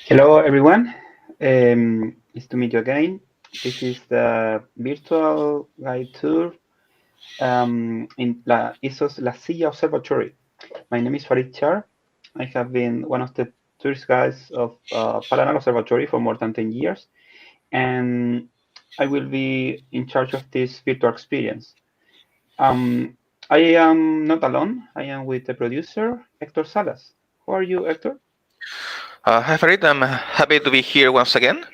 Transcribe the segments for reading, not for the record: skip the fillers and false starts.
Hello, everyone. Nice to meet you again. This is the virtual guide tour in La ESO's La Silla Observatory. My name is Farid Char. I have been one of the tourist guides of Paranal Observatory for more than 10 years, and I will be in charge of this virtual experience. Um, I am not alone. I am with the producer, Hector Salas. Who are you, Hector? Hi Farid, I'm happy to be here once again.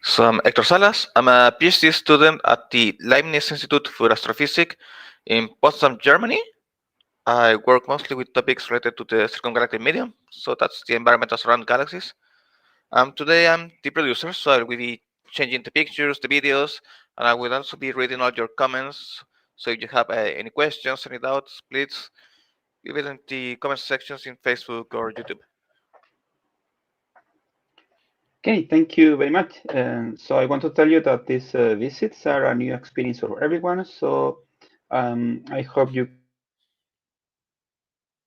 So I'm Hector Salas. I'm a PhD student at the Leibniz Institute for Astrophysics in Potsdam, Germany. I work mostly with topics related to the circumgalactic medium, so that's the environment around galaxies. Today I'm the producer, so I will be changing the pictures, the videos, and I will also be reading all your comments. So if you have any questions, any doubts, please leave it in the comment sections in Facebook or YouTube. Okay, thank you very much. So I want to tell you that these visits are a new experience for everyone. So I hope you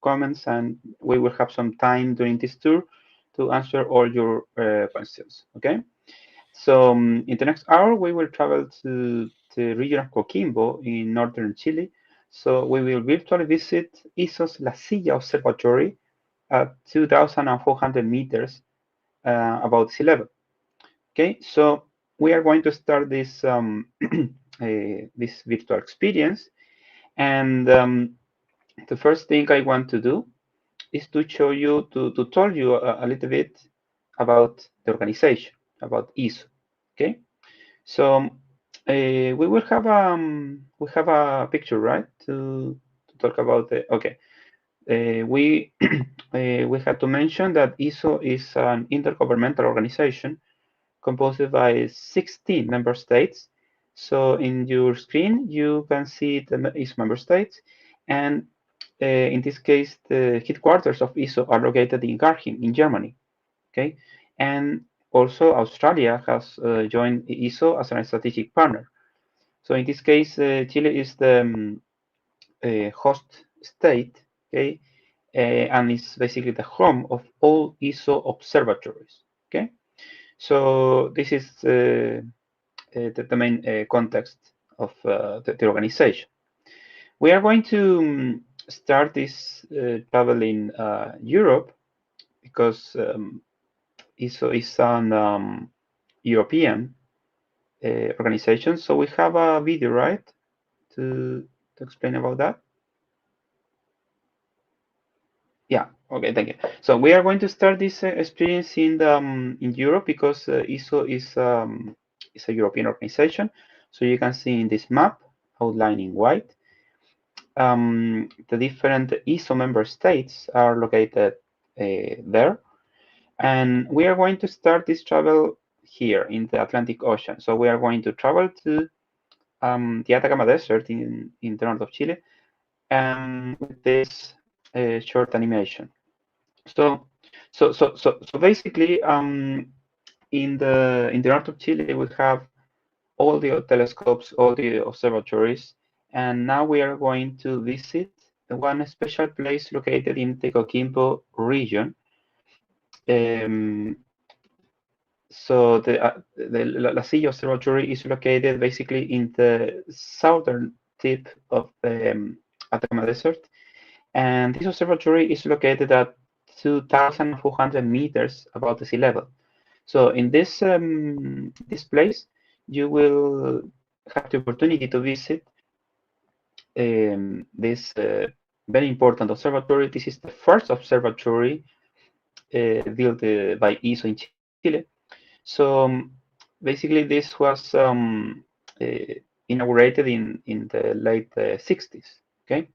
comments, and we will have some time during this tour to answer all your questions. Okay. So in the next hour, we will travel to the region of Coquimbo in northern Chile. So we will virtually visit ESO's La Silla Observatory at 2,400 meters above sea level. Okay, so we are going to start this this virtual experience, and the first thing I want to do is to show you to tell you a little bit about the organization, about ESO. Okay, so we have a picture, right, to talk about the. Okay, we we have to mention that ESO is an intergovernmental organization composed by 16 member states. So in your screen, you can see each member states. And in this case, the headquarters of ESO are located in Garching, in Germany. Okay, and also Australia has joined ESO as a strategic partner. So in this case, Chile is the host state. Okay, and it's basically the home of all ESO observatories. Okay, so this is the main context of the organization. We are going to start this travel in Europe because ESO is an European organization. So we have a video, right, to explain about that. Yeah. Okay. Thank you. So we are going to start this experience in Europe because ESO is a European organization. So you can see in this map outlined in white. The different ESO member states are located there. And we are going to start this travel here in the Atlantic Ocean. So we are going to travel to the Atacama Desert in the north of Chile with this short animation. So, so basically, in the north of Chile, we have all the telescopes, all the observatories, and now we are going to visit one special place located in the Coquimbo region. So the La Silla Observatory is located basically in the southern tip of the Atacama Desert, and this observatory is located at 2,400 meters above the sea level. So in this place, you will have the opportunity to visit this very important observatory. This is the first observatory built by ESO in Chile. So basically, this was inaugurated in the late 60s. Okay,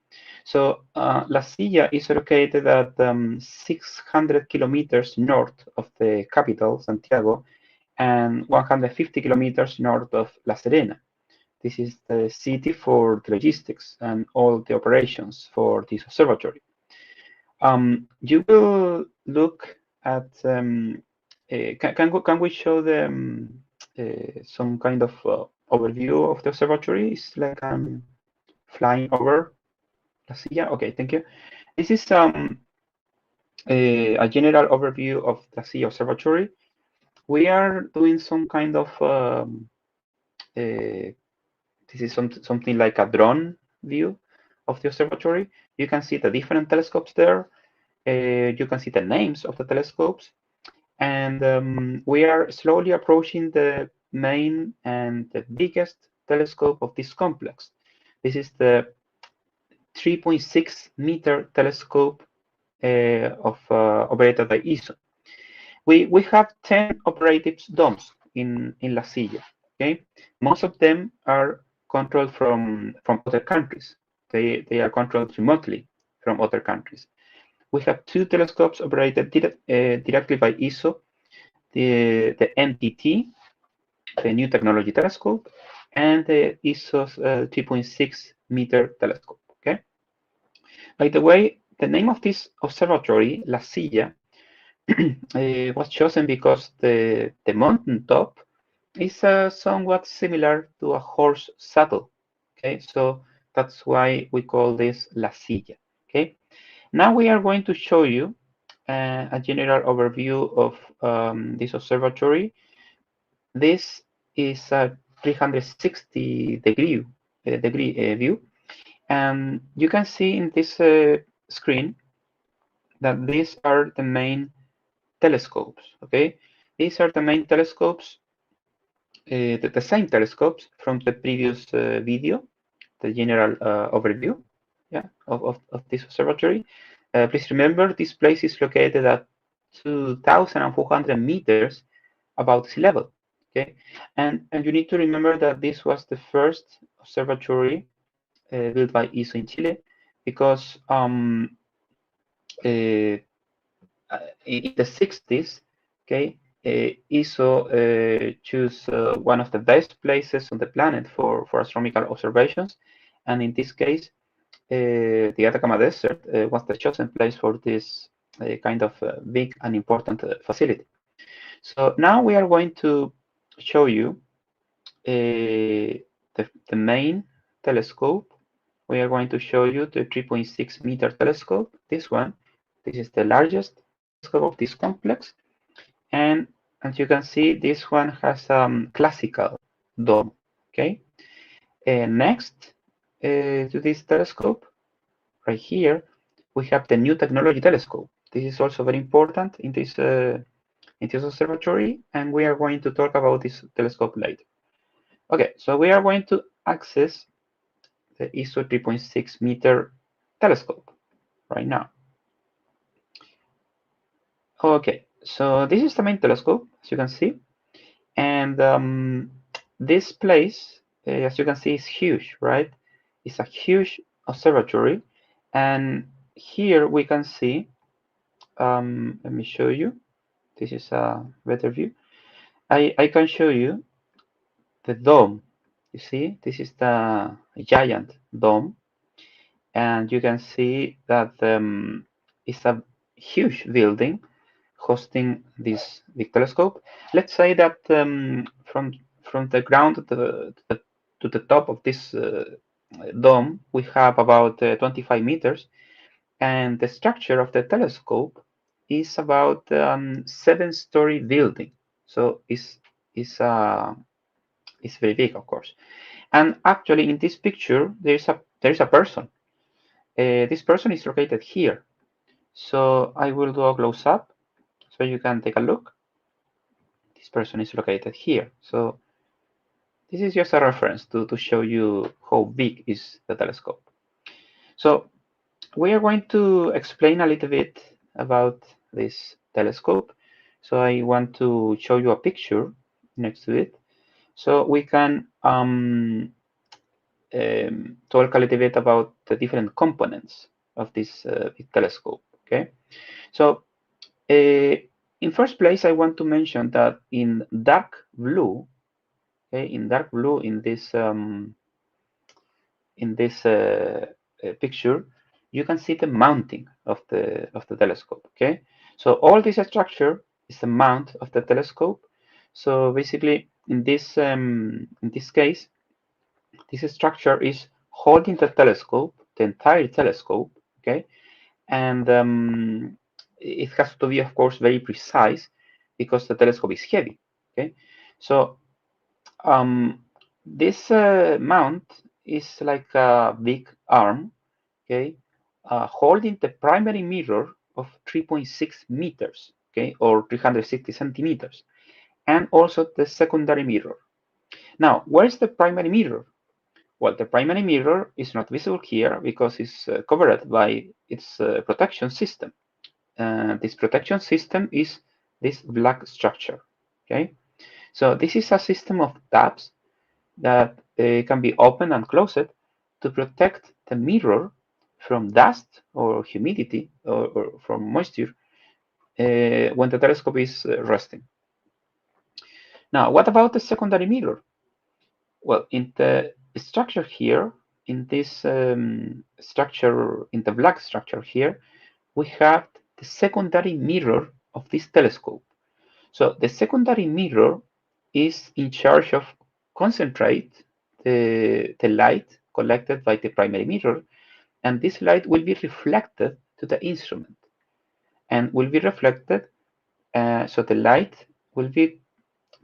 so La Silla is located at 600 kilometers north of the capital, Santiago, and 150 kilometers north of La Serena. This is the city for the logistics and all the operations for this observatory. You will look at can we show them some kind of overview of the observatory? It's like I'm flying over La Silla. Okay, thank you. This is a general overview of the Silla Observatory. We are doing some kind of this is something like a drone view of the observatory. You can see the different telescopes there. You can see the names of the telescopes. And we are slowly approaching the main and the biggest telescope of this complex. This is the 3.6 meter telescope operated by ESO. We have 10 operative domes in La Silla. Okay, most of them are controlled from other countries. They are controlled remotely from other countries. We have two telescopes operated directly by ESO, the NTT, the New Technology Telescope, and the ESO's 3.6 meter telescope. Okay. By the way, the name of this observatory, La Silla, was chosen because the mountain top is somewhat similar to a horse saddle. Okay, so that's why we call this La Silla. Okay, now we are going to show you a general overview of this observatory. This is a 360 degree view, and you can see in this screen that these are the main telescopes. Okay, these are the main telescopes, the same telescopes from the previous video, the general overview, yeah, of this observatory. Please remember, this place is located at 2,400 meters above sea level. Okay, and you need to remember that this was the first observatory built by ESO in Chile, because in the 60s, okay, ESO chose one of the best places on the planet for astronomical observations, and in this case, the Atacama Desert was the chosen place for this kind of big and important facility. So now we are going to show you the main telescope. We are going to show you the 3.6 meter telescope, this one. This is the largest telescope of this complex. And as you can see, this one has a classical dome, okay? Next to this telescope, right here, we have the New Technology Telescope. This is also very important in this observatory, and we are going to talk about this telescope later. Okay, so we are going to access the ESO 3.6 meter telescope right now. Okay, so this is the main telescope, as you can see, and this place, as you can see, is huge, right? It's a huge observatory, and here we can see, let me show you, this is a better view. I can show you the dome. You see, this is the giant dome, and you can see that it's a huge building hosting this big telescope. Let's say that from the ground to the top of this dome, we have about 25 meters, and the structure of the telescope is about 7-story building. So it's very big, of course. And actually, in this picture, there's a person. This person is located here. So I will do a close up so you can take a look. This person is located here. So this is just a reference to show you how big is the telescope. So we are going to explain a little bit about this telescope. So I want to show you a picture next to it, so we can talk a little bit about the different components of this telescope. Okay, so in first place, I want to mention that in dark blue, okay, in dark blue in this picture, you can see the mounting of the telescope. Okay, so all this structure is the mount of the telescope. So basically, in this case, this structure is holding the telescope, the entire telescope. Okay, and it has to be, of course, very precise because the telescope is heavy. Okay, so this mount is like a big arm, okay, holding the primary mirror of 3.6 meters, okay, or 360 centimeters, and also the secondary mirror. Now, where is the primary mirror? Well, the primary mirror is not visible here because it's covered by its protection system. This protection system is this black structure, okay? So this is a system of tabs that can be opened and closed to protect the mirror from dust or humidity or from moisture when the telescope is resting. Now, what about the secondary mirror? Well, in the structure here, in this structure, in the black structure here, we have the secondary mirror of this telescope. So the secondary mirror is in charge of concentrate the light collected by the primary mirror, and this light will be reflected to the instrument and will be reflected, so the light will be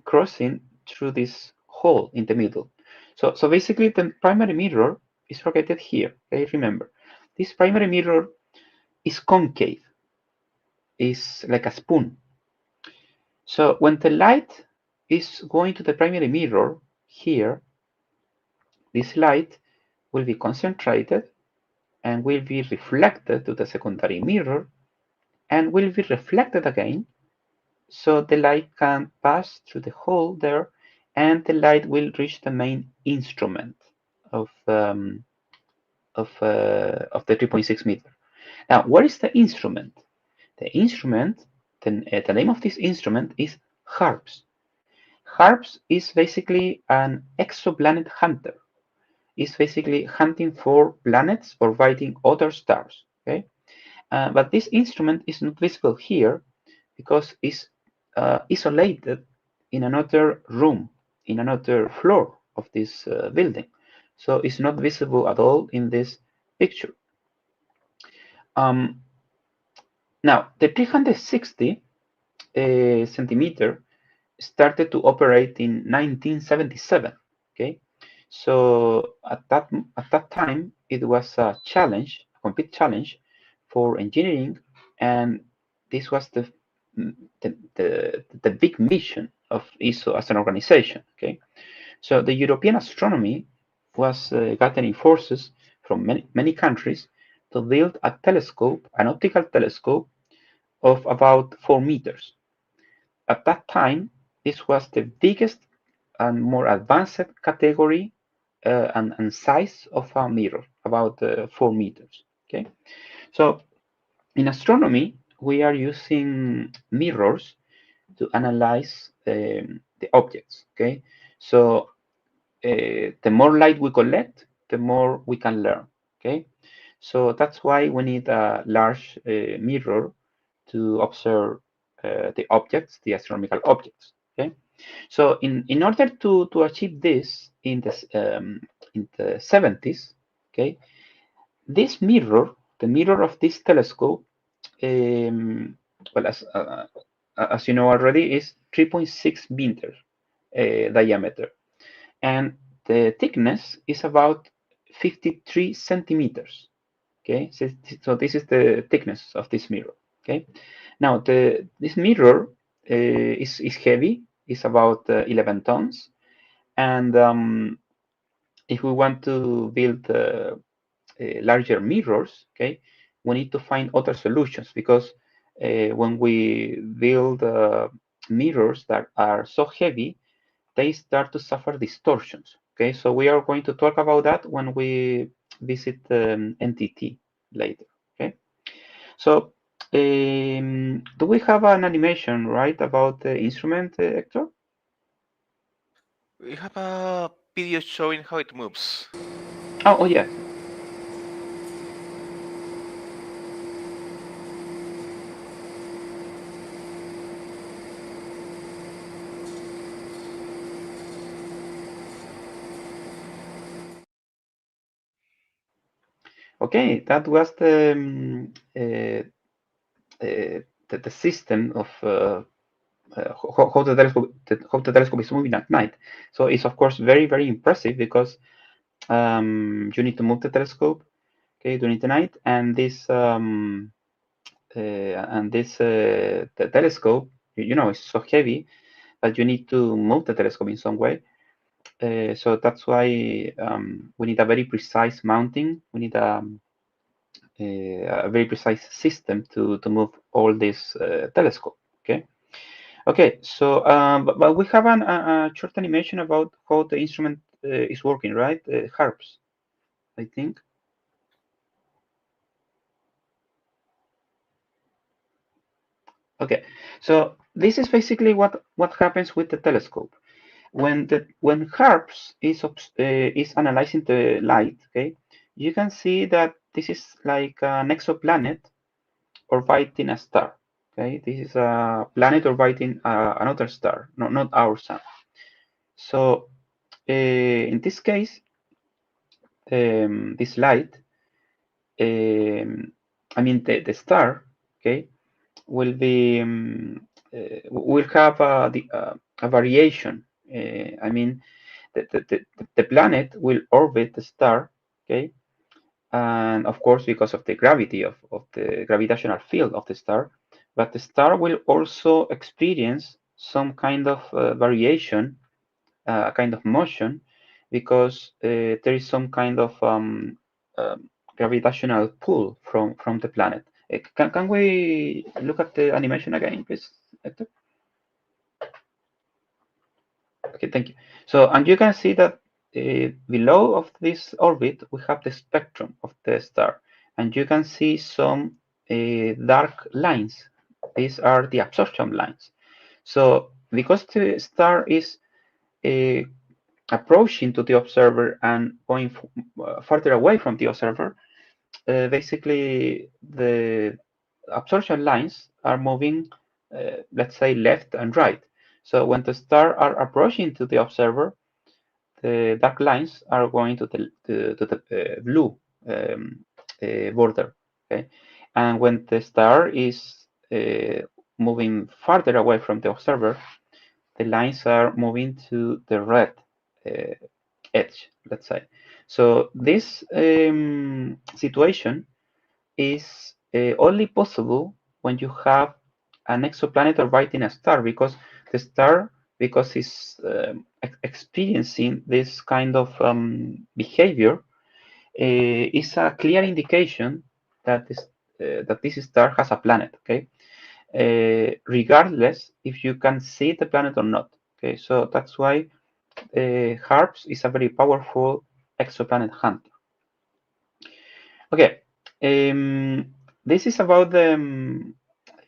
crossing through this hole in the middle. So basically the primary mirror is located here. Okay, remember, this primary mirror is concave, is like a spoon. So when the light is going to the primary mirror here, this light will be concentrated and will be reflected to the secondary mirror and will be reflected again, so the light can pass through the hole there and the light will reach the main instrument of the 3.6 meter. Now, what is the instrument? The instrument, the name of this instrument is HARPS. HARPS is basically an exoplanet hunter. It's basically hunting for planets orbiting other stars. Okay, but this instrument is not visible here because it's isolated in another room, in another floor of this building. So it's not visible at all in this picture. Now, the 360 centimeter started to operate in 1977. Okay, so at that time it was a challenge, a complete challenge for engineering, and this was the big mission of ESO as an organization. Okay, so the European astronomy was gathering forces from many countries to build a telescope, an optical telescope of about 4 meters. At that time, this was the biggest and more advanced category and size of a mirror, about 4 meters. Okay, so in astronomy, we are using mirrors to analyze the objects. Okay, so the more light we collect, the more we can learn. Okay, so that's why we need a large mirror to observe the objects, the astronomical objects. Okay, so in order to achieve this in the 70s, okay, this mirror, the mirror of this telescope, well, as you know already, is 3.6 meters diameter, and the thickness is about 53 centimeters. Okay, so this is the thickness of this mirror. Okay, now this mirror is heavy. It's about 11 tons, and if we want to build larger mirrors, okay, we need to find other solutions because when we build mirrors that are so heavy, they start to suffer distortions. Okay, so we are going to talk about that when we visit NTT later. Okay, so do we have an animation, right, about the instrument, Hector? We have a video showing how it moves. Oh, yes. Okay, that was the the system of how the telescope is moving at night. So it's of course very impressive because you need to move the telescope, okay, during the night, and the telescope, is so heavy that you need to move the telescope in some way. So that's why we need a very precise mounting. We need a very precise system to move all this telescope. Okay. Okay. So, but we have a short animation about how the instrument is working, right? Harps, I think. Okay. So this is basically what happens with the telescope. When HARPS is analyzing the light, okay, you can see that this is like an exoplanet orbiting a star. Okay, this is a planet orbiting another star, not our sun. So in this case, this light, I mean the star, okay, will be will have a variation. I mean the planet will orbit the star, okay, and of course because of the gravity of the gravitational field of the star, but the star will also experience some kind of variation, a kind of motion, because there is some kind of gravitational pull from the planet. Can we look at the animation again, please, Hector? Okay, thank you. So, and you can see that below of this orbit, we have the spectrum of the star, and you can see some dark lines. These are the absorption lines. So, because the star is uh, approaching to the observer and going further away from the observer, basically the absorption lines are moving, let's say, left and right. So when the stars are approaching to the observer, the dark lines are going to the blue border. Okay, and when the star is moving farther away from the observer, the lines are moving to the red uh, edge, let's say. So this situation is only possible when you have an exoplanet orbiting a star, because the star, because it's experiencing this kind of behavior, is a clear indication that this star has a planet. Okay, regardless if you can see the planet or not. Okay, so that's why HARPS is a very powerful exoplanet hunter. Okay, this is about the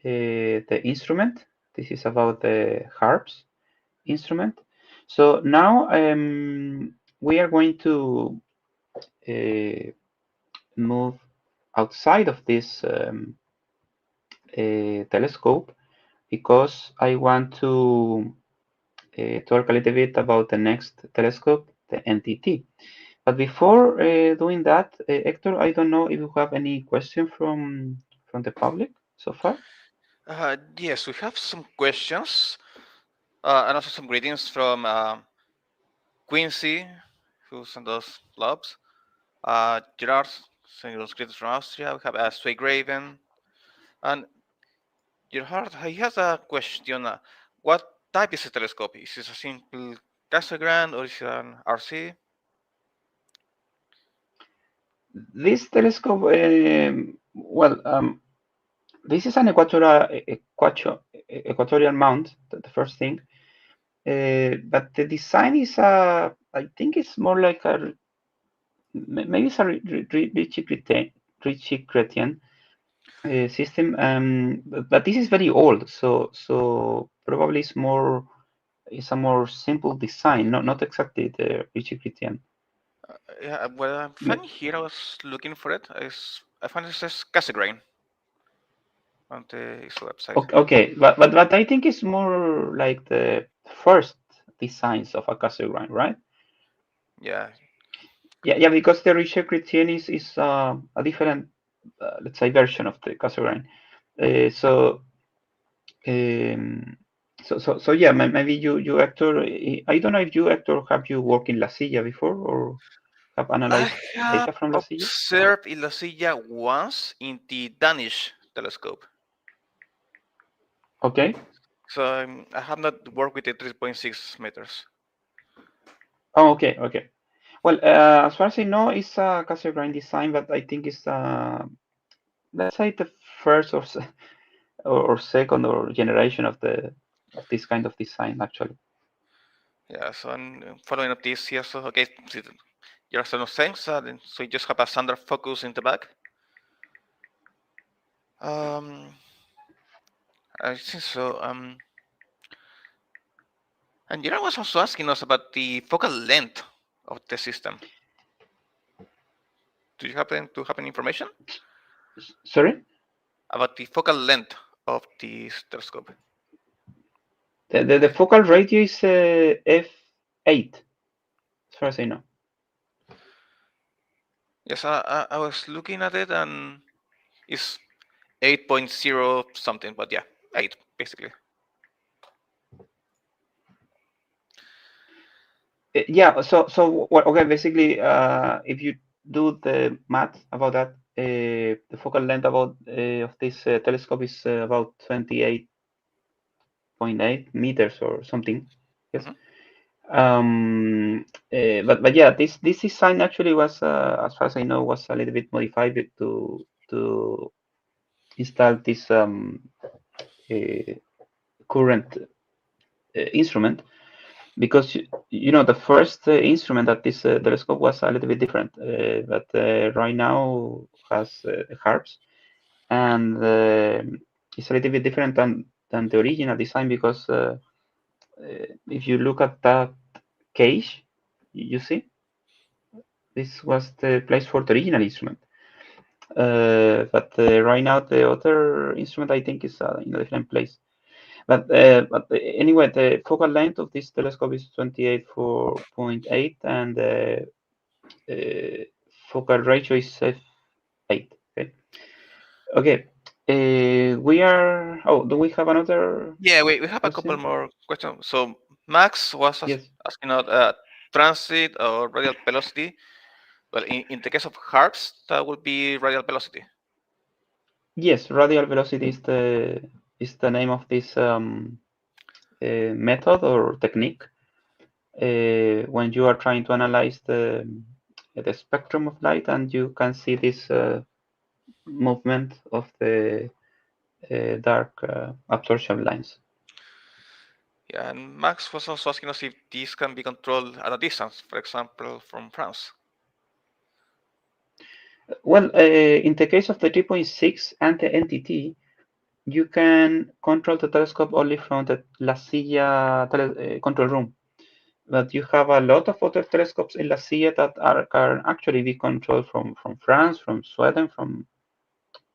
instrument. This is about the HARPS instrument. So now we are going to move outside of this telescope, because I want to talk a little bit about the next telescope, the NTT. But before doing that, Hector, I don't know if you have any question from the public so far. Yes, we have some questions and also some greetings from Quincy, who sent us loves. Gerard sent us greetings from Austria. We have Sway Graven. And Gerhard, he has a question. What type is a telescope? Is it a simple Cassegrain or is it an RC? This telescope, well, this is an equatorial mount, the first thing. But the design is, I think it's more like maybe it's a Ritchie Chrétien system. But this is very old, so probably it's a more simple design, not exactly the Ritchie Chrétien. Yeah, well, I'm finding here, I was looking for it. I found it says Cassegrain on the ESO website. Okay, but I think it's more like the first designs of a Cassegrain, right? Yeah, Yeah, because the Richard Chrétien is a different, let's say, version of the Cassegrain. So So yeah, maybe you Hector, I don't know if you Hector, have you worked in La Silla before or have I analyzed have data from La Silla? observed in La Silla once in the Danish telescope. Okay. So I have not worked with the 3.6 meters. Oh, okay. Well, as far as I know, it's a Cassegrain design, but I think it's let's say the first or second or generation of this kind of design actually. Yeah, so I'm following up this here. So okay, there are some things. So you just have a standard focus in the back. Um, I think so. And Gerard was also asking us about the focal length of the system. Do you happen to have any information Sorry, about the focal length of the telescope? the focal radius is f8, as far as I know. Yes, I was looking at it and it's 8.0 something, but yeah, 8 basically. Yeah, so well, okay, basically, if you do the math about that, the focal length about of this telescope is about 28.8 meters or something. Yes. Mhm. But yeah, this design actually was, as far as I know, was a little bit modified to install this uh, current instrument, because you know the first instrument at this telescope was a little bit different, but right now has harps, and it's a little bit different than the original design, because if you look at that cage, you see this was the place for the original instrument. But right now the other instrument I think is in a different place. But anyway, the focal length of this telescope is 28.8, and focal ratio is f8. Okay. Okay. We are. Oh, do we have another Yeah, we have a couple question? more questions. So Max was Yes. asking about transit or radial velocity. Well, in the case of harps, that would be radial velocity. Yes. Radial velocity is the name of this method or technique when you are trying to analyze the spectrum of light, and you can see this movement of the dark absorption lines. Yeah, and Max was also asking us if these can be controlled at a distance, for example, from France. Well, in the case of the 3.6 and the NTT, you can control the telescope only from the La Silla control room. But you have a lot of other telescopes in La Silla that can actually be controlled from France, from Sweden, from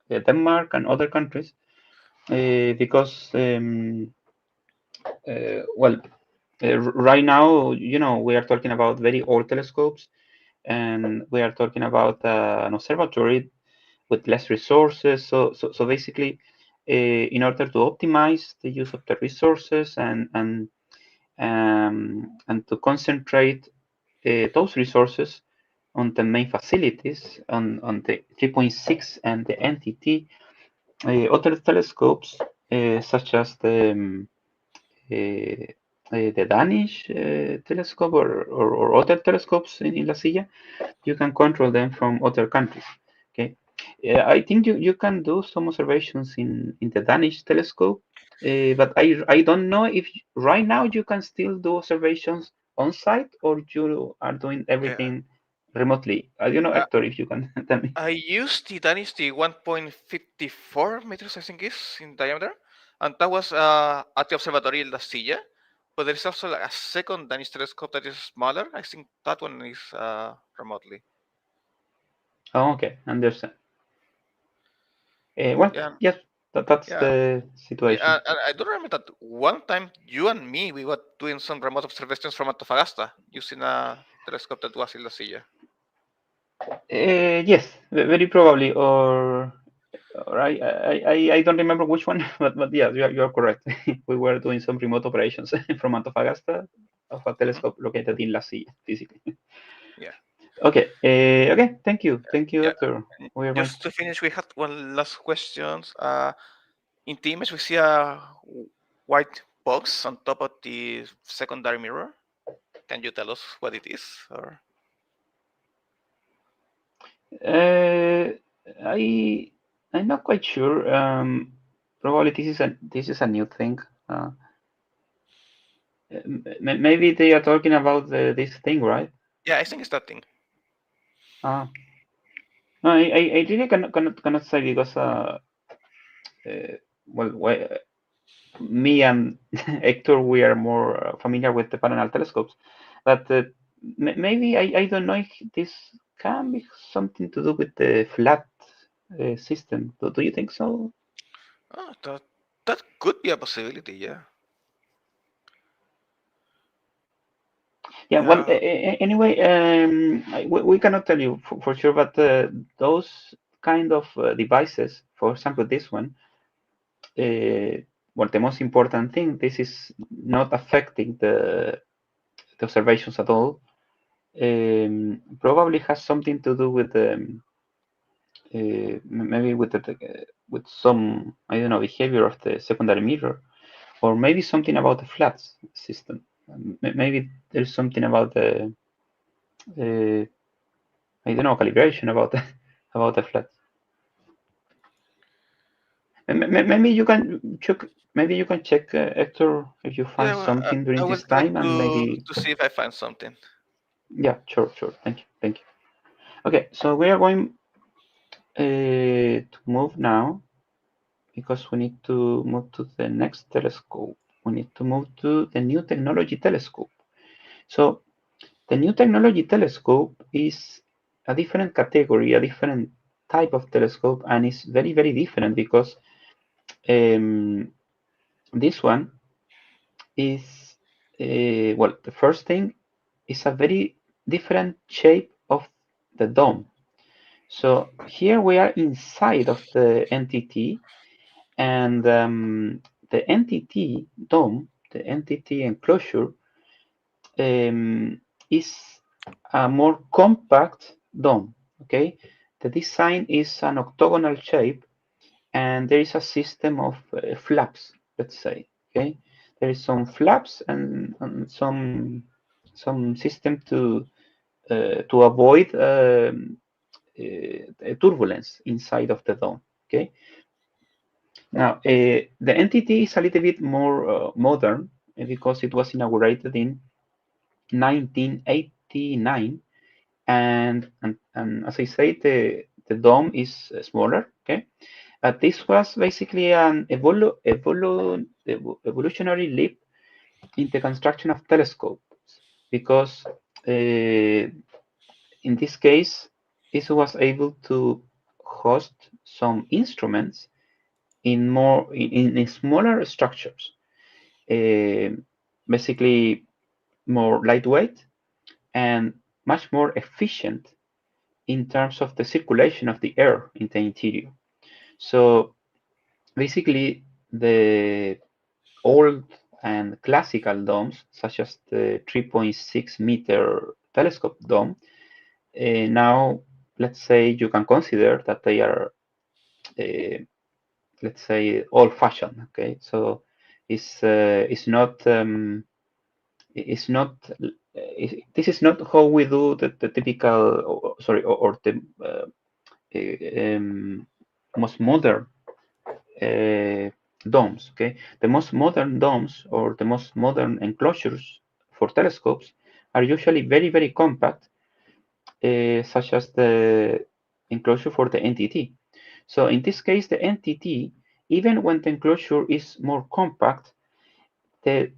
Denmark, and other countries. Because, well, right now, you know, we are talking about very old telescopes, and we are talking about an observatory with less resources. So basically, in order to optimize the use of the resources and to concentrate those resources on the main facilities on the 3.6 and the NTT, other telescopes such as the Danish telescope or other telescopes in La Silla, you can control them from other countries. Okay, I think you can do some observations in the Danish telescope, but I don't know if right now you can still do observations on site, or you are doing Okay, everything remotely. I don't know, uh, Hector, if you can tell me. I used the Danish, the 1.54 meters, I think is in diameter, and that was at the observatory in La Silla. But there is also like a second Danish telescope that is smaller. I think that one is remotely. Oh, okay, understand. Well, Yeah, yes, that's yeah, the yeah. situation. And I do remember that one time you and me we were doing some remote observations from Antofagasta using a telescope that was in La Silla. Yes, very probably. Or Right. I don't remember which one, but yeah, you are correct. We were doing some remote operations from Antofagasta of a Mhm. telescope located in La Silla, physically. Yeah. Okay. Okay. Thank you, Yeah. Doctor. We are going. Just to finish, we had one last question. In the image, we see a white box on top of the secondary mirror. Can you tell us what it is? Or Uh, I I'm not quite sure. Probably this is a new thing. Uh, Maybe they are talking about this thing, right? yeah, I think it's that thing. Uh, no, I really cannot say because uh, well, me and Hector, we are more familiar with the parallel telescopes, but maybe I don't know if this can be something to do with the flat system. Do you think so? Oh, that could be a possibility. Yeah. Yeah. Well, Yeah. anyway, we cannot tell you for sure, but those kind of devices, for example, this one, well, the most important thing, this is not affecting the observations at all. Probably has something to do with maybe with some, I don't know, behavior of the secondary mirror, or maybe something about the flats system. Maybe there's something about the I don't know, calibration about the about the flats. Maybe you can check. Maybe you can check, Hector, if you Yeah. find Well, something I during will this try time, and to maybe see if I find something. yeah, sure. Thank you. Okay, so we are going to move now because we need to move to the next telescope. We need to move to the new technology telescope. So the new technology telescope is a different category, a different type of telescope, and it's very different because um, this one is well, the first thing is a very different shape of the dome. So here we are inside of the NTT, and the NTT dome, the NTT enclosure, is a more compact dome. Okay, the design is an octagonal shape, and there is a system of flaps. Let's say, okay, there is some flaps and some system to avoid turbulence inside of the dome. Okay, now the entity is a little bit more modern because it was inaugurated in 1989, and as I say, the dome is smaller. Okay, but this was basically an evolutionary leap in the construction of telescopes because in this case, it was able to host some instruments in smaller structures, uh, basically more lightweight and much more efficient in terms of the circulation of the air in the interior. So basically, the old and classical domes, such as the 3.6-meter telescope dome, now let's say you can consider that they are, uh, let's say, old-fashioned. Okay, so it's not this is not how we do the typical, sorry, or the most modern uh, domes. Okay, the most modern domes or the most modern enclosures for telescopes are usually very compact, such as the enclosure for the NTT. So in this case, the NTT, even when the enclosure is more compact, the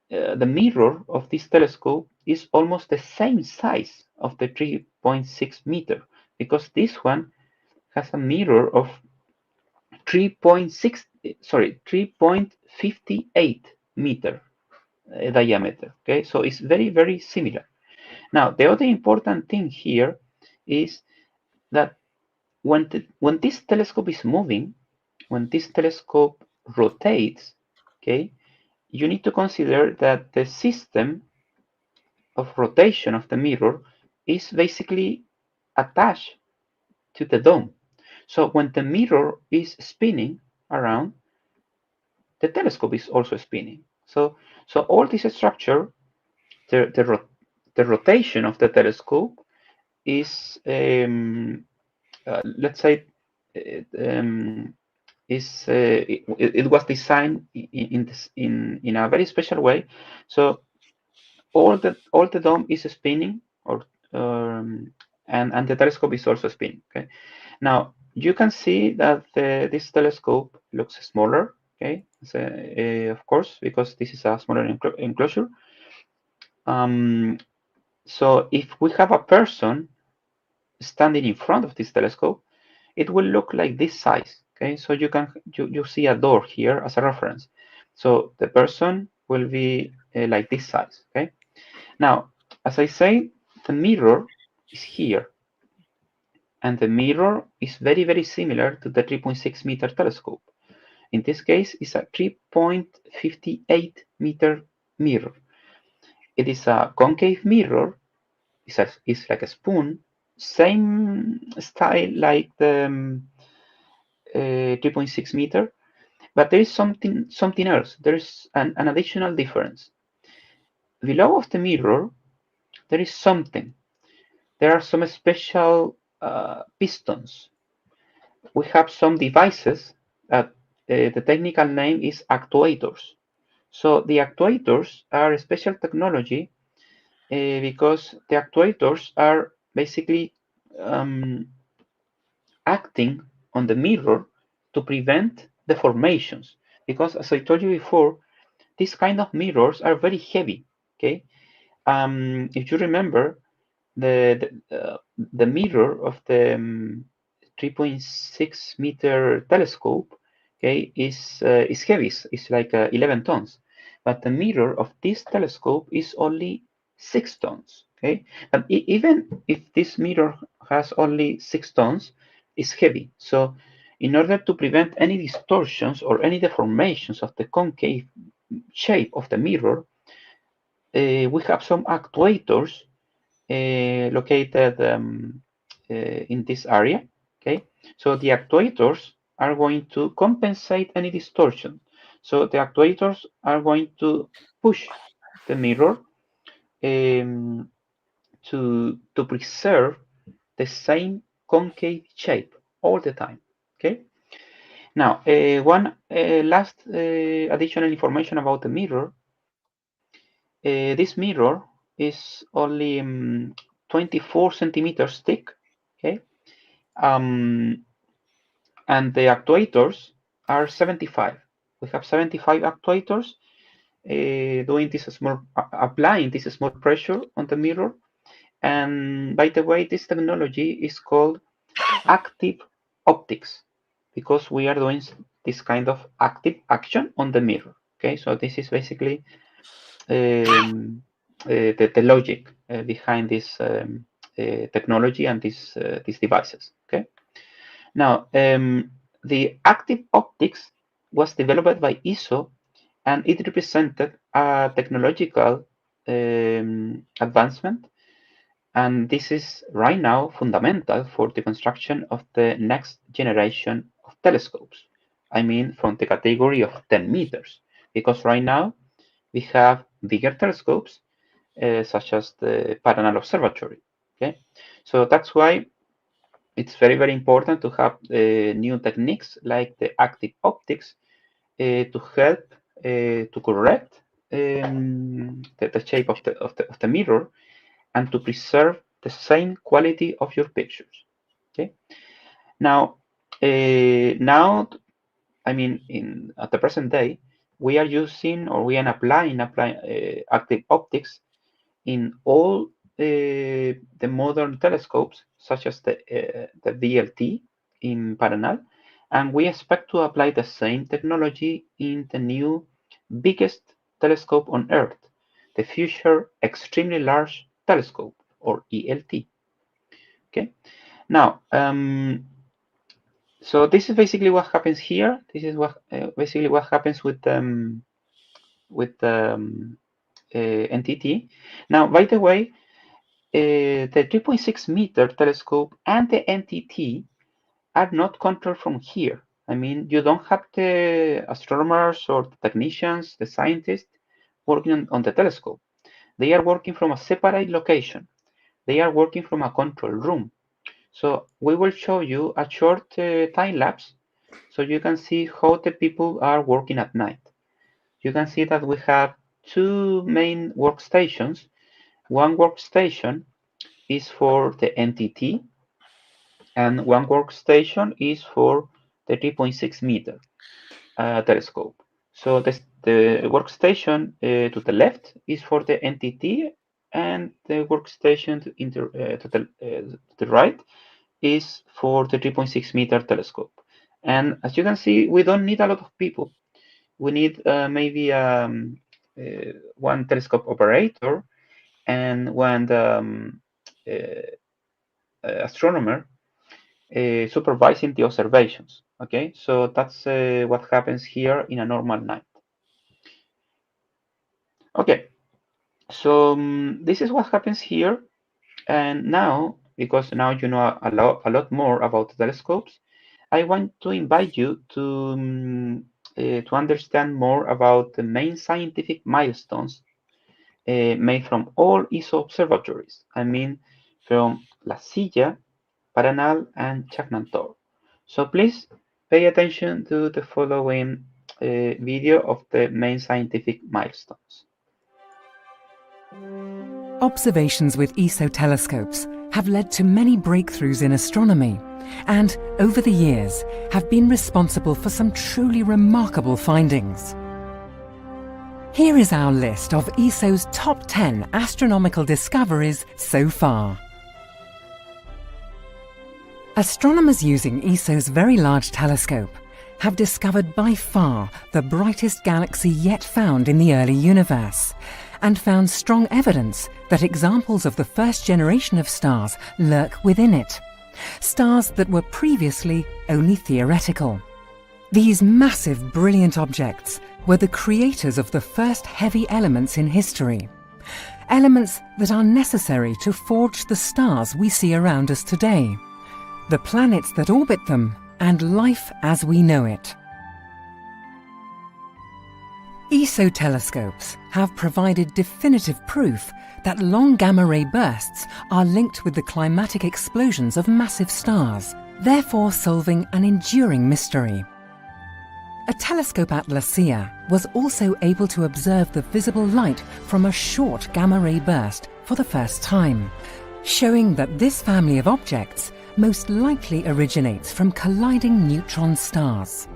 the mirror of this telescope is almost the same size of the 3.6 meter, because this one has a mirror of 3.6, sorry, 3.58 meter diameter. Okay, so it's very similar. Now, the other important thing here is that when this telescope is moving, when this telescope rotates, okay, you need to consider that the system of rotation of the mirror is basically attached to the dome. So when the mirror is spinning around, the telescope is also spinning. So all this structure, the rotation of the telescope is, let's say, um, it was designed in a very special way. So all the dome is spinning, or and the telescope is also spinning. Okay. Now you can see that this telescope looks smaller. Okay, so, of course, because this is a smaller enclosure. So if we have a person standing in front of this telescope, it will look like this size. Okay, so you see a door here as a reference. So the person will be like this size. Okay. Now, as I say, the mirror is here, and the mirror is very similar to the 3.6 meter telescope. In this case, it's a 3.58 meter mirror. It is a concave mirror. It's like a spoon, same style like the 3.6 meter, but there is something else. There is an additional difference. Below of the mirror, there is something. There are some special pistons. We have some devices that the technical name is actuators. So the actuators are a special technology because the actuators are basically um, acting on the mirror to prevent deformations. Because as I told you before, these kind of mirrors are very heavy. Okay, if you remember, the mirror of the 3.6 meter telescope, okay, is heavy. It's like 11 tons, but the mirror of this telescope is only 6 tons. Okay, but even if this mirror has only 6 tons, it's heavy. So in order to prevent any distortions or any deformations of the concave shape of the mirror, we have some actuators located in this area. Okay, so the actuators are going to compensate any distortion. So the actuators are going to push the mirror to preserve the same concave shape all the time. Okay. Now, one last additional information about the mirror. This mirror is only 24 centimeters thick. Okay. Um, and the actuators are 75. We have 75 actuators doing this small, applying this small pressure on the mirror. And by the way, this technology is called active optics because we are doing this kind of active action on the mirror. Okay, so this is basically the logic behind this technology and these devices. Okay. Now, the active optics was developed by ESO, and it represented a technological advancement. And this is right now fundamental for the construction of the next generation of telescopes. I mean, from the category of 10 meters, because right now we have bigger telescopes, such as the Paranal Observatory. Okay, so that's why it's very important to have new techniques like the active optics to help to correct the shape of the mirror and to preserve the same quality of your pictures. Okay. Now, I mean, at the present day, we are using or we are applying active optics in all the modern telescopes, such as the VLT in Paranal, and we expect to apply the same technology in the new biggest telescope on Earth, the Future Extremely Large Telescope, or ELT. Okay. Now, So this is basically what happens here. This is what basically what happens with NTT. Now, by the way, the 3.6 meter telescope and the NTT are not controlled from here. I mean, you don't have the astronomers or the technicians, the scientists working on the telescope. They are working from a separate location. They are working from a control room. So we will show you a short time lapse so you can see how the people are working at night. You can see that we have two main workstations. One workstation is for the NTT and one workstation is for the 3.6 meter telescope. So the workstation to the left is for the NTT and the workstation to the right is for the 3.6 meter telescope. And as you can see, we don't need a lot of people. We need maybe one telescope operator and one astronomer supervising the observations. Okay, so that's what happens here in a normal night. Okay, so this is what happens here. And now, because now you know a lot more about telescopes, I want to invite you to understand more about the main scientific milestones made from all ESO observatories. I mean, from La Silla, Paranal, and Chagnantor. So please pay attention to the following video of the main scientific milestones. Observations with ESO telescopes have led to many breakthroughs in astronomy and, over the years, have been responsible for some truly remarkable findings. Here is our list of ESO's top 10 astronomical discoveries so far. Astronomers using ESO's Very Large Telescope have discovered by far the brightest galaxy yet found in the early universe, and found strong evidence that examples of the first generation of stars lurk within it, stars that were previously only theoretical. These massive, brilliant objects were the creators of the first heavy elements in history, elements that are necessary to forge the stars we see around us today, the planets that orbit them, and life as we know it. ESO telescopes have provided definitive proof that long gamma-ray bursts are linked with the climatic explosions of massive stars, therefore solving an enduring mystery. A telescope at La Silla was also able to observe the visible light from a short gamma-ray burst for the first time, showing that this family of objects most likely originates from colliding neutron stars.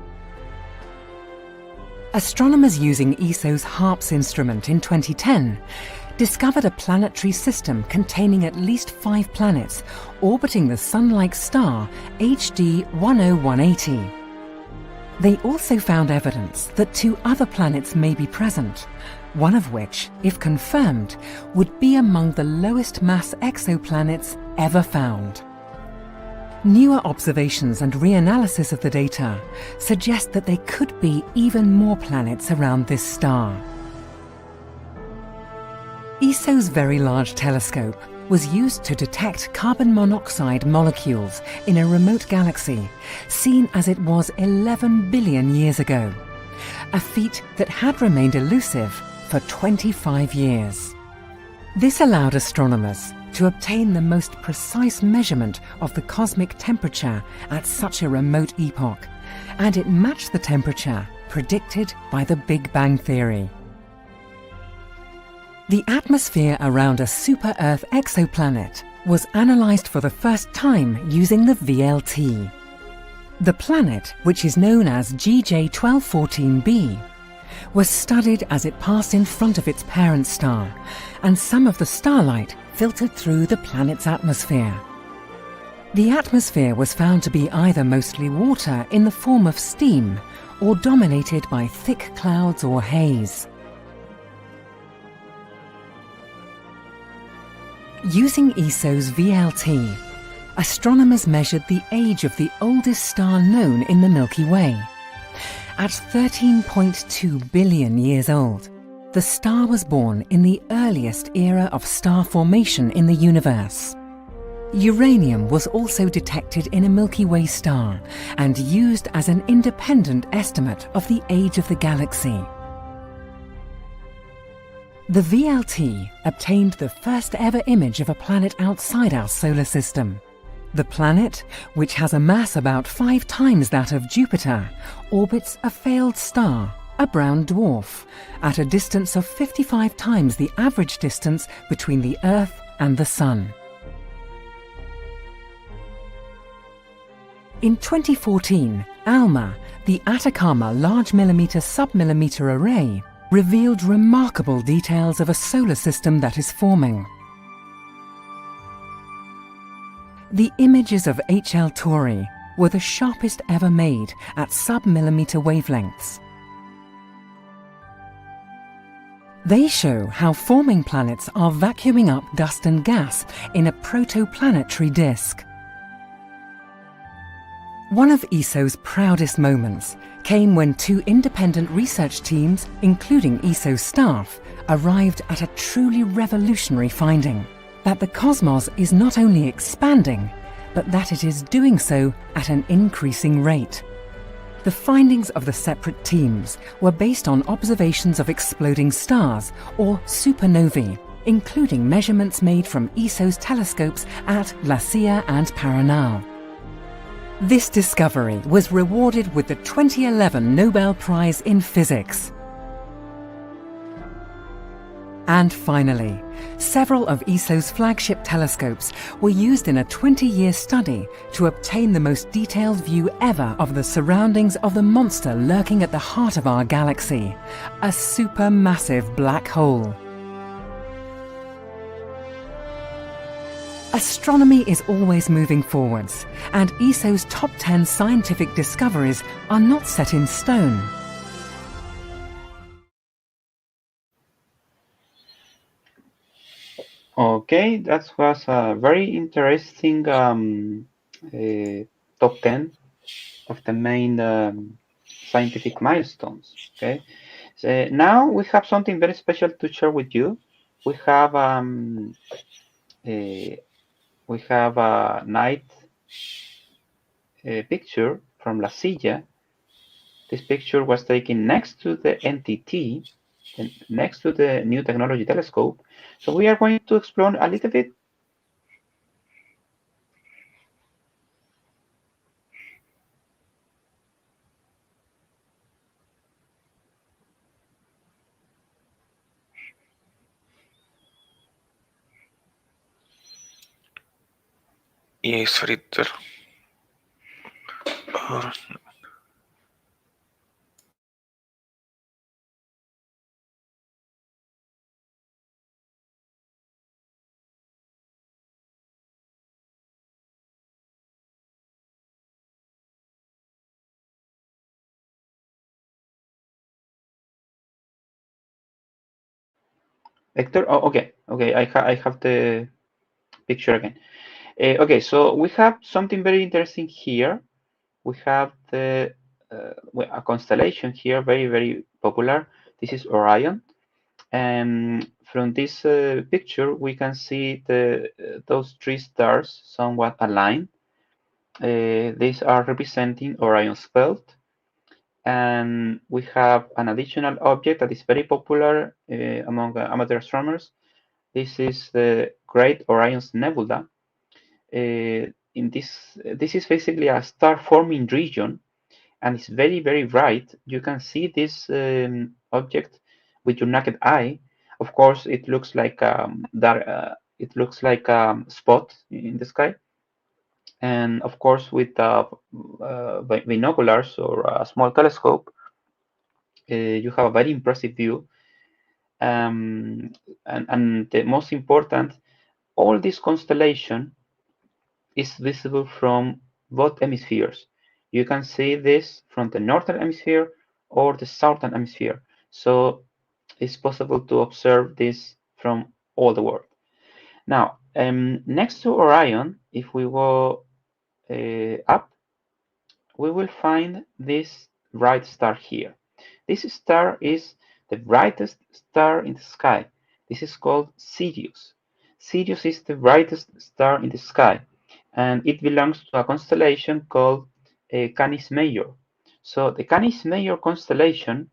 Astronomers using ESO's HARPS instrument in 2010 discovered a planetary system containing at least 5 planets orbiting the Sun-like star HD 10180. They also found evidence that 2 other planets may be present, one of which, if confirmed, would be among the lowest mass exoplanets ever found. Newer observations and reanalysis of the data suggest that there could be even more planets around this star. ESO's Very Large Telescope was used to detect carbon monoxide molecules in a remote galaxy, seen as it was 11 billion years ago, a feat that had remained elusive for 25 years. This allowed astronomers to obtain the most precise measurement of the cosmic temperature at such a remote epoch, and it matched the temperature predicted by the Big Bang theory. The atmosphere around a super-Earth exoplanet was analysed for the first time using the VLT. The planet, which is known as GJ1214b, was studied as it passed in front of its parent star, and some of the starlight filtered through the planet's atmosphere. The atmosphere was found to be either mostly water in the form of steam or dominated by thick clouds or haze. Using ESO's VLT, astronomers measured the age of the oldest star known in the Milky Way. At 13.2 billion years old, the star was born in the earliest era of star formation in the universe. Uranium was also detected in a Milky Way star and used as an independent estimate of the age of the galaxy. The VLT obtained the first ever image of a planet outside our solar system. The planet, which has a mass about 5 times that of Jupiter, orbits a failed star, a brown dwarf, at a distance of 55 times the average distance between the Earth and the Sun. In 2014, ALMA, the Atacama Large Millimeter Submillimeter Array, revealed remarkable details of a solar system that is forming. The images of HL Tauri were the sharpest ever made at sub-millimeter wavelengths. They show how forming planets are vacuuming up dust and gas in a protoplanetary disk. One of ESO's proudest moments came when 2 independent research teams, including ESO staff, arrived at a truly revolutionary finding: that the cosmos is not only expanding, but that it is doing so at an increasing rate. The findings of the separate teams were based on observations of exploding stars, or supernovae, including measurements made from ESO's telescopes at La Silla and Paranal. This discovery was rewarded with the 2011 Nobel Prize in Physics. And finally, several of ESO's flagship telescopes were used in a 20-year study to obtain the most detailed view ever of the surroundings of the monster lurking at the heart of our galaxy, a supermassive black hole. Astronomy is always moving forwards, and ESO's top 10 scientific discoveries are not set in stone. Okay, that was a very interesting top 10 of the main scientific milestones. Okay, so now we have something very special to share with you. We have a night picture from La Silla. This picture was taken next to the NTT, next to the New Technology Telescope. So we are going to explore a little bit. Yes, Fritter. Hector, oh, okay, I have the picture again. Okay, so we have something very interesting here. We have a constellation here, very popular. This is Orion. And from this picture, we can see those 3 stars somewhat aligned. These are representing Orion's belt. And we have an additional object that is very popular among amateur astronomers. This is the Great Orion's Nebula. This is basically a star-forming region, and it's very bright. You can see this object with your naked eye. Of course, it looks like a spot in the sky. And of course, with binoculars or a small telescope, you have a very impressive view. And the most important, all this constellation is visible from both hemispheres. You can see this from the northern hemisphere or the southern hemisphere. So it's possible to observe this from all the world. Now, Next to Orion, if we go up, we will find this bright star here. This star is the brightest star in the sky. This is called Sirius. Sirius is the brightest star in the sky, and it belongs to a constellation called Canis Major. So the Canis Major constellation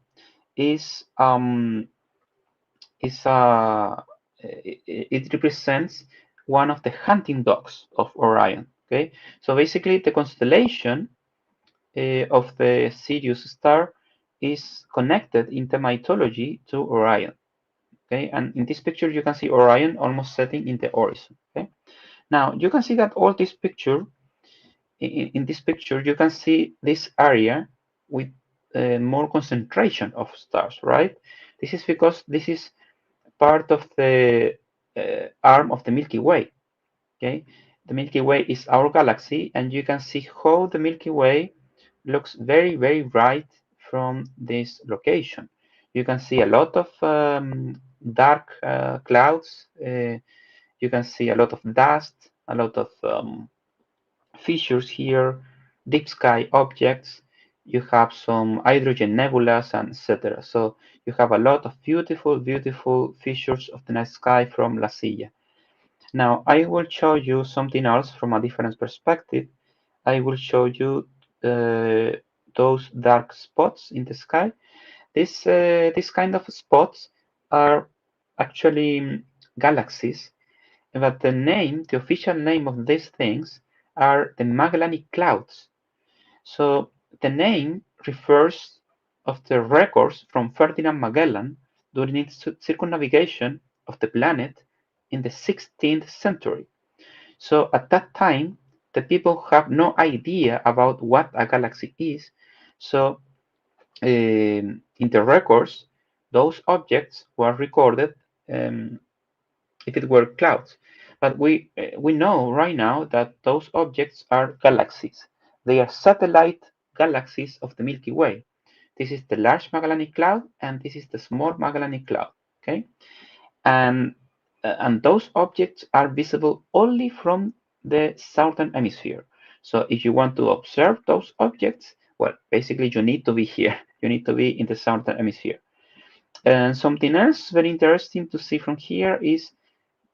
is it represents one of the hunting dogs of Orion. Okay, so basically the constellation of the Sirius star is connected in the mythology to Orion. Okay, and in this picture you can see Orion almost setting in the horizon. Okay, now you can see that all this picture, in this picture, you can see this area with more concentration of stars, right? This is because this is part of the arm of the Milky Way. Okay, the Milky Way is our galaxy, and you can see how the Milky Way looks very, very bright from this location. You can see a lot of dark clouds. You can see a lot of dust, a lot of fissures here, deep sky objects. You have some hydrogen nebulas, and etc. So you have a lot of beautiful, beautiful features of the night sky from La Silla. Now I will show you something else from a different perspective. I will show you those dark spots in the sky. This kind of spots are actually galaxies, but the official name of these things are the Magellanic Clouds. So the name refers of the records from Ferdinand Magellan during its circumnavigation of the planet in the 16th century. So at that time, the people have no idea about what a galaxy is. So in the records, those objects were recorded if it were clouds. But we know right now that those objects are galaxies. They are satellite galaxies of the Milky Way. This is the Large Magellanic Cloud, and this is the Small Magellanic Cloud. Okay, and those objects are visible only from the southern hemisphere. So if you want to observe those objects, well, basically you need to be here. You need to be in the southern hemisphere. And something else very interesting to see from here is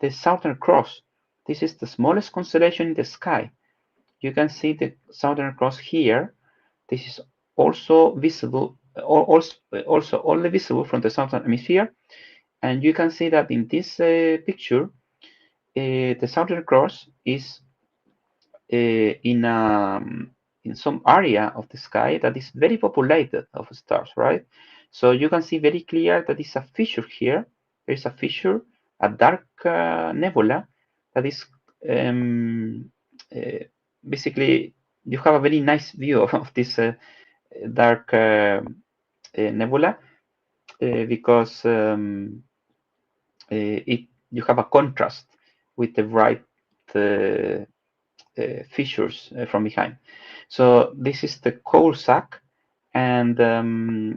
the Southern Cross. This is the smallest constellation in the sky. You can see the Southern Cross here. This is also visible, also only visible from the southern hemisphere. And you can see that in this picture, the Southern Cross is in some area of the sky that is very populated of stars, right? So you can see very clear that is a fissure here. There is a fissure, a dark nebula that is basically you have a very nice view of this dark nebula because you have a contrast with the bright fissures from behind. So this is the coal sack, and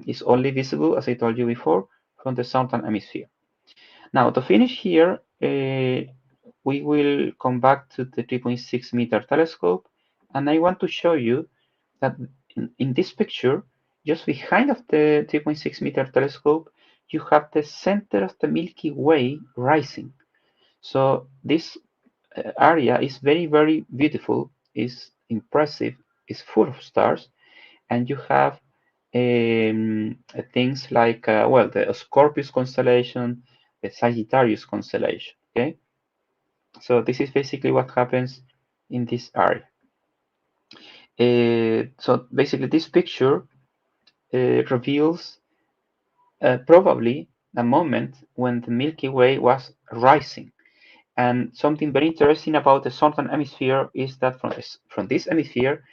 is only visible, as I told you before, from the southern hemisphere. Now to finish here, we will come back to the 3.6 meter telescope, and I want to show you that in this picture, just behind of the 3.6 meter telescope, you have the center of the Milky Way rising. So this area is very, very beautiful, is impressive, is full of stars, and you have things like, well, the Scorpius constellation, the Sagittarius constellation, okay? So this is basically what happens in this area. So basically this picture reveals probably a moment when the Milky Way was rising. And something very interesting about the southern hemisphere is that from this hemisphere,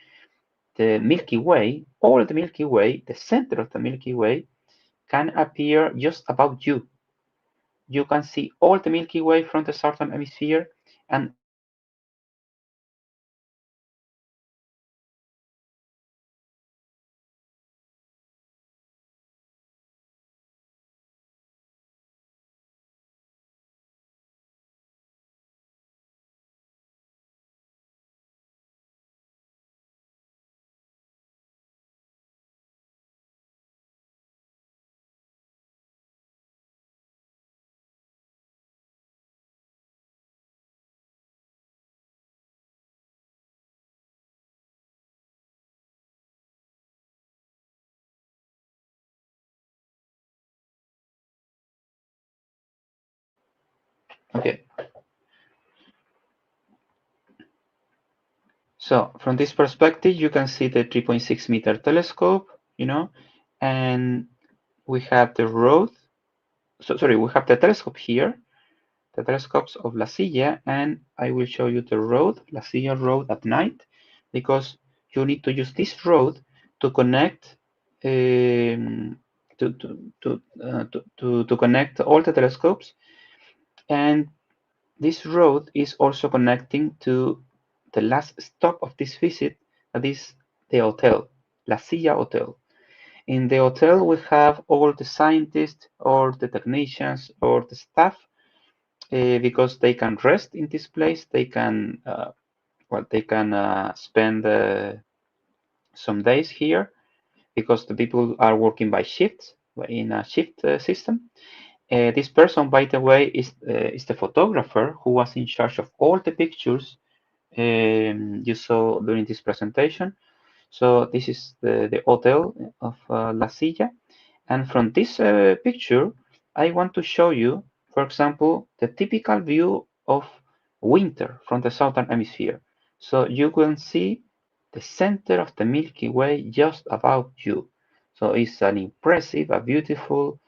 the Milky Way, all the Milky Way, the center of the Milky Way, can appear just above you. You can see all the Milky Way from the southern hemisphere, and Okay. So from this perspective, you can see the 3.6 meter telescope, and we have the road. So sorry, we have the telescope here, the telescopes of La Silla, and I will show you the road, La Silla road at night, because you need to use this road to connect to connect all the telescopes, and this road is also connecting to the last stop of this visit, that is the hotel, La Silla Hotel. In the hotel, we have all the scientists or the technicians or the staff because they can rest in this place. They can spend some days here because the people are working by shifts in a shift system. This person, by the way, is the photographer who was in charge of all the pictures you saw during this presentation. So this is the hotel of La Silla. And from this picture, I want to show you, for example, the typical view of winter from the southern hemisphere. So you can see the center of the Milky Way just above you. So it's an impressive, a beautiful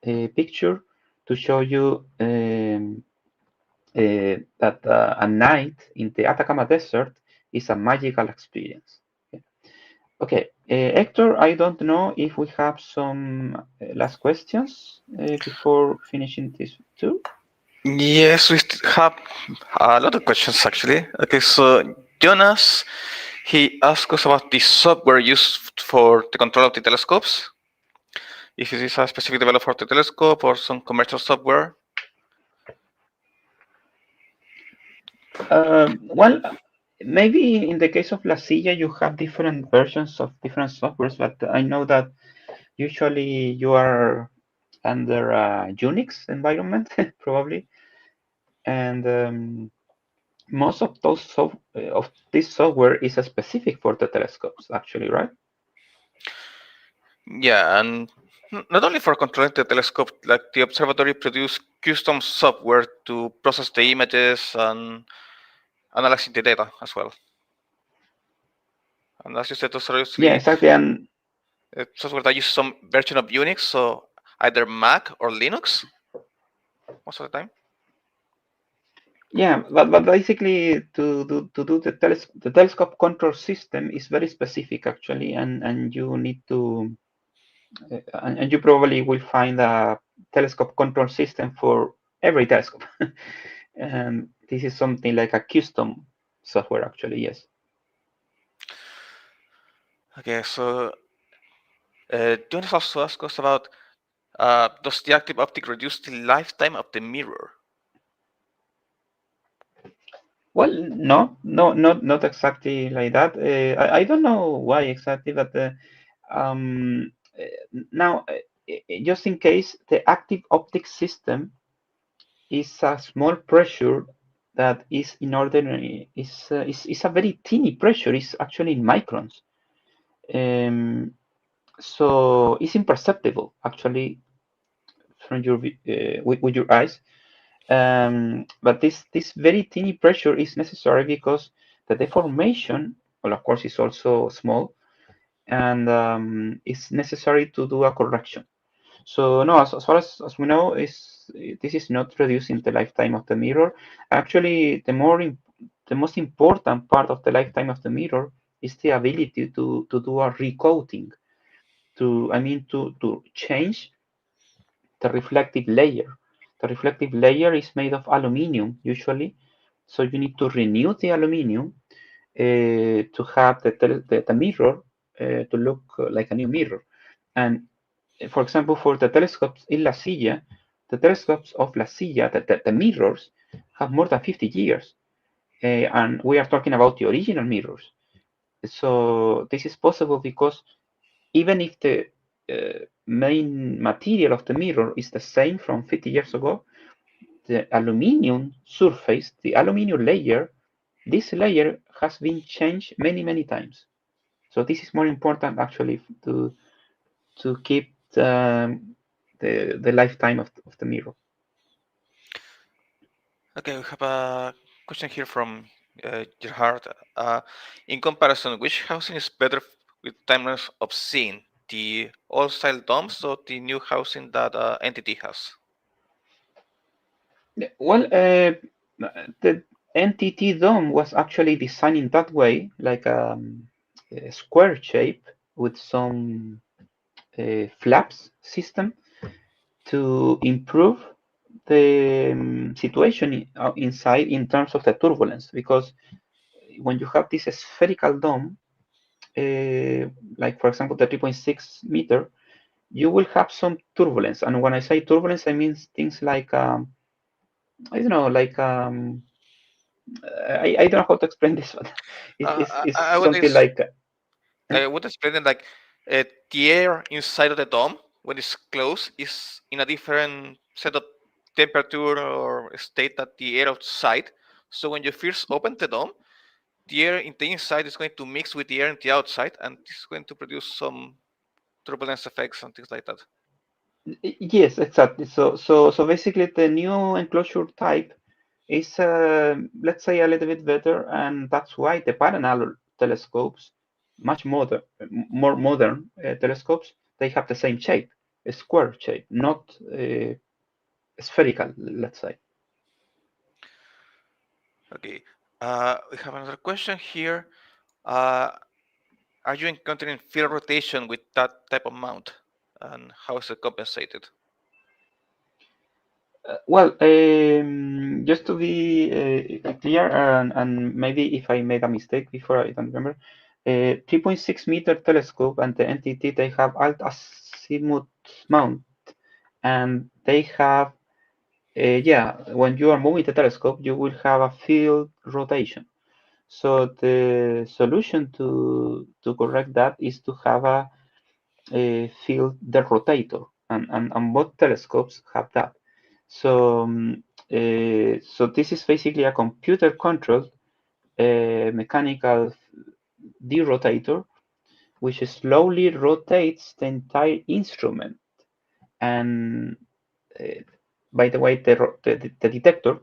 picture to show you that a night in the Atacama Desert is a magical experience. Okay, Hector, I don't know if we have some last questions before finishing this tour. Yes, we have a lot of questions actually. Okay, so Jonas, he asked us about the software used for the control of the telescopes. If it is a specific developer for the telescope or some commercial software. Well, maybe in the case of La Silla, you have different versions of different softwares, but I know that usually you are under a Unix environment, probably, and most of of this software is specific for the telescopes, actually, right? Yeah, and not only for controlling the telescope, like the observatory produce custom software to process the images and analyzing the data as well. And as you said, those are Yeah, usually exactly. And software that use some version of Unix, so either Mac or Linux most of the time. yeah, but basically to do the telescope control system is very specific actually, and you need to and you probably will find a telescope control system for every telescope. And this is something like a custom software actually, yes. Okay, so Jonas also asked us about does the active optic reduce the lifetime of the mirror? Well, no, not exactly like that. I don't know why exactly, but um, now just in case the active optic system is a small pressure that is in ordinary is a very teeny pressure. It's actually in microns, so it's imperceptible actually from your with your eyes. But this very teeny pressure is necessary because the deformation, well, of course, is also small, and it's necessary to do a correction. So no, as far as we know, this is not reducing the lifetime of the mirror. Actually, the most important part of the lifetime of the mirror is the ability to do a recoating, to change the reflective layer. The reflective layer is made of aluminium usually, so you need to renew the aluminium to have the mirror to look like a new mirror. And for example, for the telescopes in La Silla, the telescopes of La Silla, the mirrors, have more than 50 years. And we are talking about the original mirrors. So this is possible because even if the main material of the mirror is the same from 50 years ago, the aluminium surface, the aluminium layer, this layer has been changed many, many times. So this is more important actually to keep the lifetime of the mirror. Okay, we have a question here from Gerhard. In comparison, which housing is better with timelines of seeing? The old-style domes or the new housing that entity has? Well, the NTT dome was actually designed in that way, like a square shape with some flaps system to improve the situation inside in terms of the turbulence. Because when you have this spherical dome, like for example the 3.6 meter, you will have some turbulence. And when I say turbulence, I mean things like I don't know, like I don't know how to explain this one. It's I would something like I would explain it like the air inside of the dome when it's closed is in a different set of temperature or state that the air outside. So when you first open the dome, the air in the inside is going to mix with the air in the outside, and this is going to produce some turbulence effects and things like that. yes, exactly. So basically, the new enclosure type is let's say a little bit better, and that's why the parallel telescopes, much more modern telescopes, they have the same shape, a square shape, not spherical, let's say. Okay. We have another question here. Uh, are you encountering field rotation with that type of mount, and how is it compensated? Well, just to be clear, and maybe if I made a mistake before, I don't remember. 3.6 meter telescope and the NTT, they have alt azimuth mount, and they have yeah, when you are moving the telescope, you will have a field rotation. So the solution to correct that is to have a field the rotator, and both telescopes have that. So so this is basically a computer controlled mechanical derotator, which slowly rotates the entire instrument. And uh, by the way, the detector,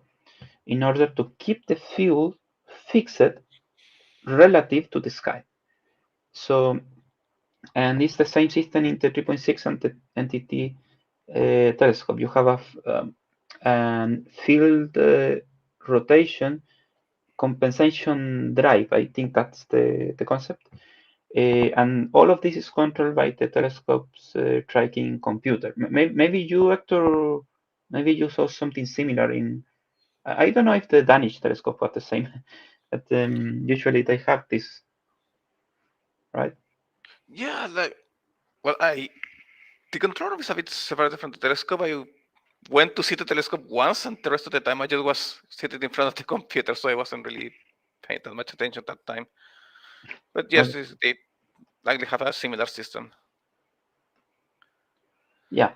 in order to keep the field fixed relative to the sky. So, and it's the same system in the 3.6 and the NTT telescope. You have a field rotation compensation drive. I think that's the concept. And all of this is controlled by the telescope's tracking computer. Maybe you, Hector, maybe you saw something similar in. I don't know if the Danish telescope was the same, but usually they have this, right? Yeah, like well, I the controller is a bit separated from the telescope. I went to see the telescope once, and the rest of the time I just was sitting in front of the computer, so I wasn't really paying that much attention at that time. But yes, Okay. they likely have a similar system. Yeah,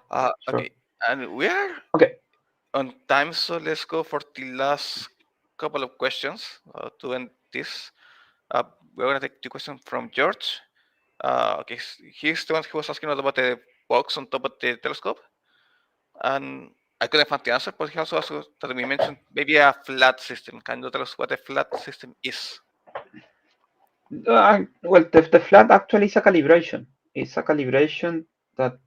sure. Okay, and we are Okay. on time, so let's go for the last couple of questions to end this. Uh, we're gonna take the question from George. Okay, he's the one who was asking about the box on top of the telescope, and I couldn't find the answer, but he also asked that we mentioned maybe a flat system. Can you tell us what a flat system is? Well, the flat actually is a calibration. It's a calibration that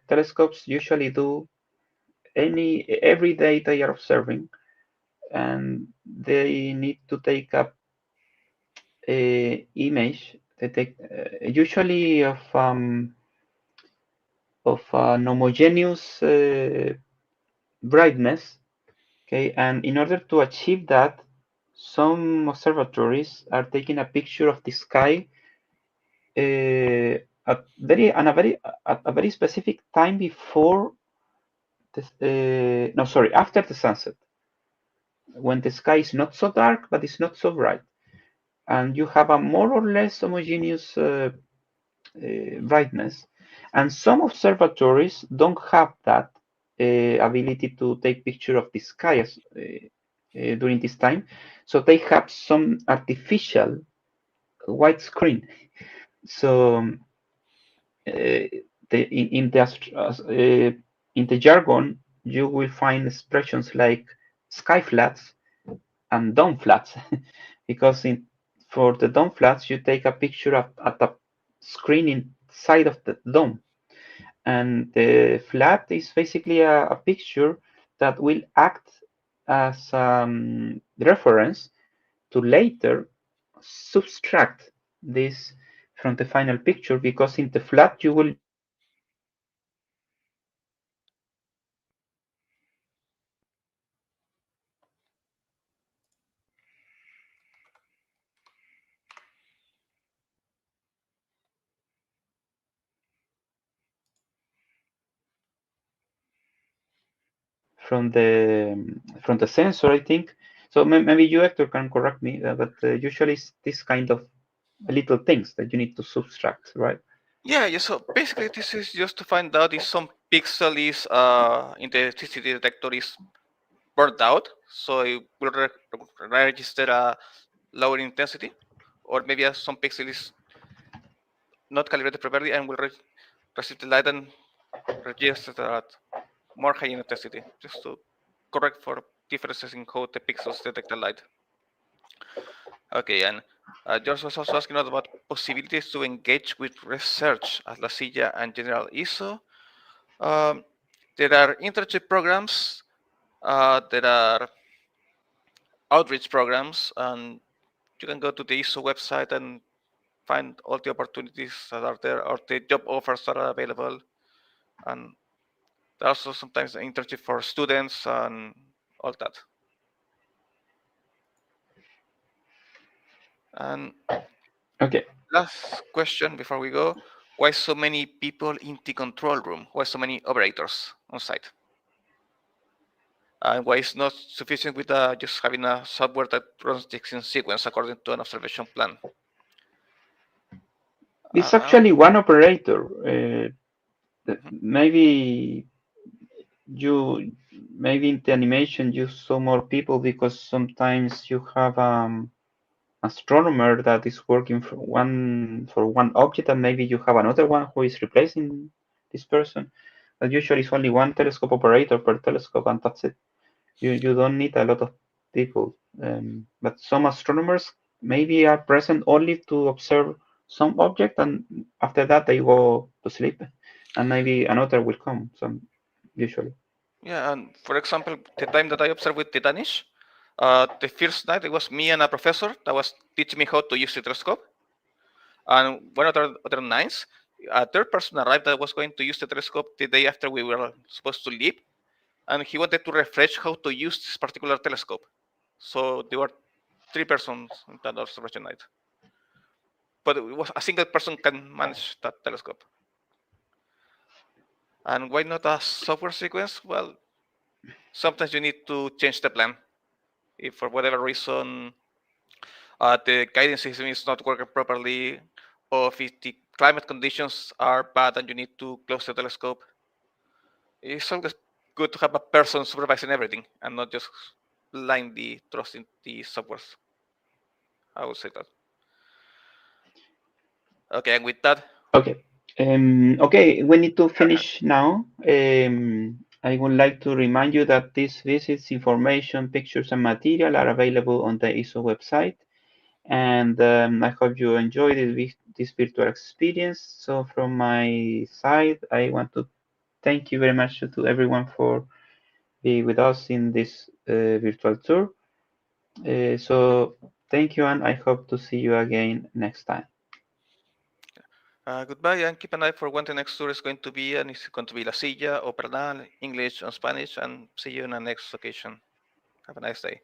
telescopes usually do every day they are observing, and they need to take up a image. They take usually of an homogeneous brightness. Okay, and in order to achieve that, some observatories are taking a picture of the sky at a very specific time before no, sorry, after the sunset, when the sky is not so dark but it's not so bright, and you have a more or less homogeneous brightness. And some observatories don't have that ability to take picture of the sky during this time, so they have some artificial white screen. So in the jargon, you will find expressions like sky flats and dome flats, because for the dome flats you take a picture at the screen inside of the dome, and the flat is basically a picture that will act as reference to later subtract this from the final picture, because in the flat you will just see from the sensor, I think. So maybe you, Hector, can correct me, but usually it's this kind of little things that you need to subtract, right? Yeah. So basically, this is just to find out if some pixel is in the CCD detector is burned out, so it will register a lower intensity, or maybe some pixel is not calibrated properly and will receive the light and register at more high intensity, just to correct for differences in how the pixels detect the light. Okay, and George was also asking about possibilities to engage with research at La Silla and General ESO. Um, there are internship programs, there are outreach programs, and you can go to the ESO website and find all the opportunities that are there, or the job offers that are available. And there are also sometimes an internship for students and all that. And Okay. last question before we go: why so many people in the control room? Why so many operators on site? And why it's not sufficient with just having a software that runs things in sequence according to an observation plan? It's Uh, actually one operator. Maybe you maybe in the animation you saw more people, because sometimes you have astronomer that is working for one object, and maybe you have another one who is replacing this person. But usually it's only one telescope operator per telescope, and that's it. You don't need a lot of people. But some astronomers maybe are present only to observe some object, and after that they go to sleep, and maybe another will come. Some usually. Yeah, and for example, the time that I observed with the Danish, the first night it was me and a professor that was teaching me how to use the telescope. And one other nights, a third person arrived that was going to use the telescope the day after we were supposed to leave, and he wanted to refresh how to use this particular telescope. So there were three persons in that observation night, but it was a single person can manage that telescope. And why not a software sequence? Well, sometimes you need to change the plan if for whatever reason the guidance system is not working properly, or if the climate conditions are bad and you need to close the telescope. It's always good to have a person supervising everything and not just blindly trusting the softwares. I would say that. Okay, and with that, Okay. Okay, we need to finish now. I would like to remind you that these visits, information, pictures, and material are available on the ESO website. And I hope you enjoy this virtual experience. So from my side, I want to thank you very much to everyone for being with us in this virtual tour. So thank you, and I hope to see you again next time. goodbye, and keep an eye for when the next tour is going to be, and it's going to be La Silla, Opernal, English, and Spanish, and see you in the next occasion. Have a nice day.